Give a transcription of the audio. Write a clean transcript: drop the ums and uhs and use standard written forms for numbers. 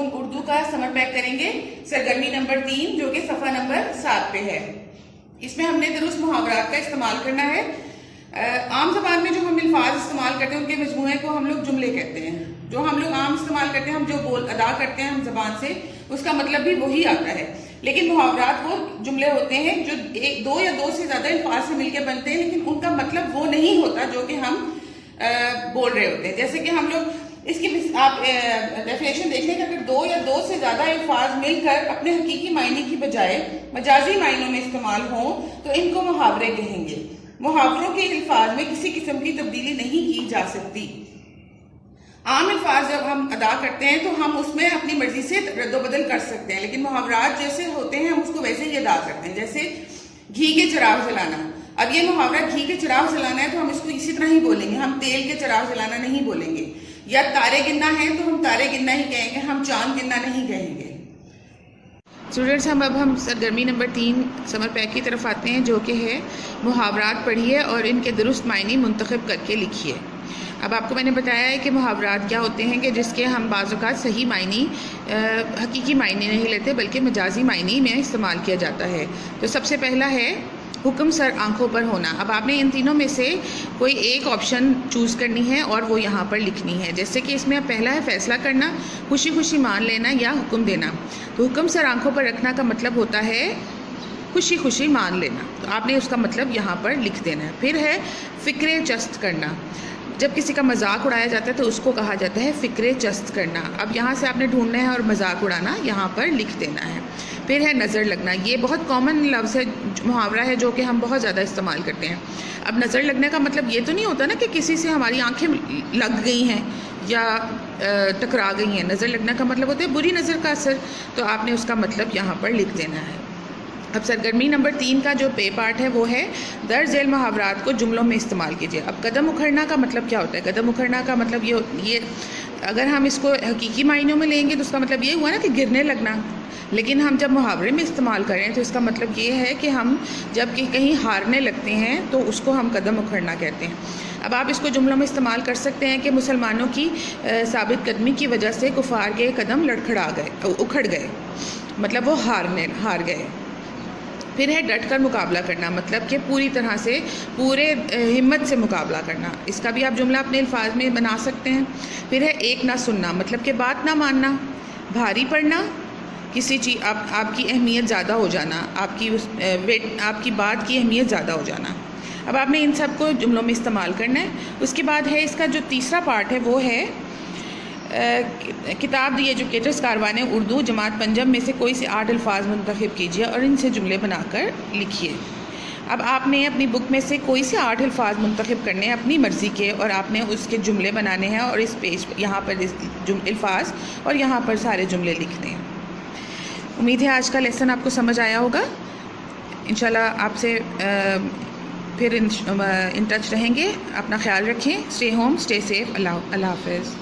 मजमून उर्दू का summer pack करेंगे, सरगर्मी नंबर 3 जो कि सफ़ा नंबर 7 पे है। इसमें हमने दुरुस्त मुहावरात का इस्तेमाल करना है। आम ज़बान में जो हम अल्फाज इस्तेमाल करते हैं उनके मजमूए को हम लोग जुमले कहते हैं। जो हम लोग आम इस्तेमाल करते हैं, हम जो बोल अदा करते हैं हम ज़बान से, उसका मतलब भी वही आता है। लेकिन मुहावरात वो जुमले होते हैं जो दो या दो से ज़्यादा अल्फाज से मिलकर बनते हैं, लेकिन उनका मतलब वो नहीं होता जो कि हम बोल रहे होते हैं। जैसे कि हम लोग इसकी आप डेफिनेशन देख लें कि अगर दो या दो से ज्यादा अल्फाज मिलकर अपने हकीकी मायने की बजाय मजाजी मायनों में इस्तेमाल हों तो इनको मुहावरे कहेंगे। मुहावरों के अल्फाज में किसी किस्म की तब्दीली नहीं की जा सकती। आम अल्फाज जब हम अदा करते हैं तो हम उसमें अपनी मर्जी से रद्दोबदल कर सकते हैं, लेकिन मुहावरात जैसे होते हैं हम उसको वैसे ही अदा करते हैं। जैसे घी के चिराग जलाना, अब ये मुहावरा घी के चिराग जलाना है तो हम इसको इसी तरह ही बोलेंगे, हम तेल के चिराग जलाना नहीं बोलेंगे। या तारे गिनना है तो हम तारे गिनना ही कहेंगे, हम चांद गिनना नहीं कहेंगे। स्टूडेंट्स, हम सरगर्मी नंबर 3 समर पैक की तरफ आते हैं, जो कि है मुहावरात पढ़िए और इनके दुरुस्त मायने मुंतखब करके लिखिए। अब आपको मैंने बताया है कि मुहावरात क्या होते हैं कि जिसके हम बाज़ औक़ात सही मायने हकीकी मायने नहीं लेते बल्कि मजाजी मायने में इस्तेमाल किया जाता है। तो सबसे पहला है हुक्म सर आंखों पर होना। अब आपने इन तीनों में से कोई एक ऑप्शन चूज़ करनी है और वो यहाँ पर लिखनी है। जैसे कि इसमें पहला है फैसला करना, खुशी खुशी मान लेना या हुक्म देना। तो हुक्म सर आंखों पर रखना का मतलब होता है खुशी खुशी मान लेना, तो आपने उसका मतलब यहाँ पर लिख देना है। फिर है फ़िक्रे चस्त करना, जब किसी का मजाक उड़ाया जाता है तो उसको कहा जाता है फ़िक्रे चस्त करना। अब यहाँ से आपने ढूंढना है और मजाक उड़ाना यहाँ पर लिख देना है। फिर है नज़र लगना, ये बहुत कॉमन लफ्ज़ है, मुहावरा है जो कि हम बहुत ज़्यादा इस्तेमाल करते हैं। अब नज़र लगने का मतलब ये तो नहीं होता ना कि किसी से हमारी आंखें लग गई हैं या टकरा गई हैं। नज़र लगने का मतलब होता है बुरी नज़र का असर, तो आपने उसका मतलब यहाँ पर लिख देना है। अब सरगर्मी नंबर 3 का जो पे पार्ट है वो है दर्ज झेल मुहावरात को जुमलों में इस्तेमाल कीजिए। अब कदम उखड़ना का मतलब क्या होता है? कदम उखड़ना का मतलब ये अगर हम इसको हकीकी मायनों में लेंगे तो उसका मतलब ये हुआ ना कि गिरने लगना, लेकिन हम जब मुहावरे में इस्तेमाल करें तो इसका मतलब ये है कि हम जब कहीं हारने लगते हैं तो उसको हम कदम उखड़ना कहते हैं। अब आप इसको जुमलों में इस्तेमाल कर सकते हैं कि मुसलमानों की साबित कदमी की वजह से कुफार के कदम लड़खड़ा गए, उखड़ गए, मतलब वो हार गए। फिर है डट कर मुकाबला करना, मतलब कि पूरी तरह से पूरे हिम्मत से मुकाबला करना। इसका भी आप जुमला अपने अल्फाज में बना सकते हैं। फिर है एक ना सुनना, मतलब कि बात ना मानना। भारी पड़ना, किसी चीज़ आपकी अहमियत ज़्यादा हो जाना, आपकी बात की अहमियत ज़्यादा हो जाना। अब आपने इन सब को जुमलों में इस्तेमाल करना है। उसके बाद है इसका जो तीसरा पार्ट है वो है किताब दी एजुकेटर्स कारवान उर्दू जमात पंजब में से कोई से 8 अल्फाज मुंतखब कीजिए और इनसे जुमले बनाकर लिखिए। अब आपने अपनी बुक में से कोई से 8 अल्फाज मुंतखब करने हैं अपनी मर्ज़ी के, और आपने उसके जुमले बनाने हैं और इस पेज यहाँ पर अल्फाज और यहाँ पर सारे जुमले लिखने हैं। उम्मीद है आज का लेसन आपको समझ आया होगा। इंशाल्लाह आपसे फिर इन टच रहेंगे। अपना ख्याल रखें। Stay home, stay safe. अल्लाह हाफ़िज़।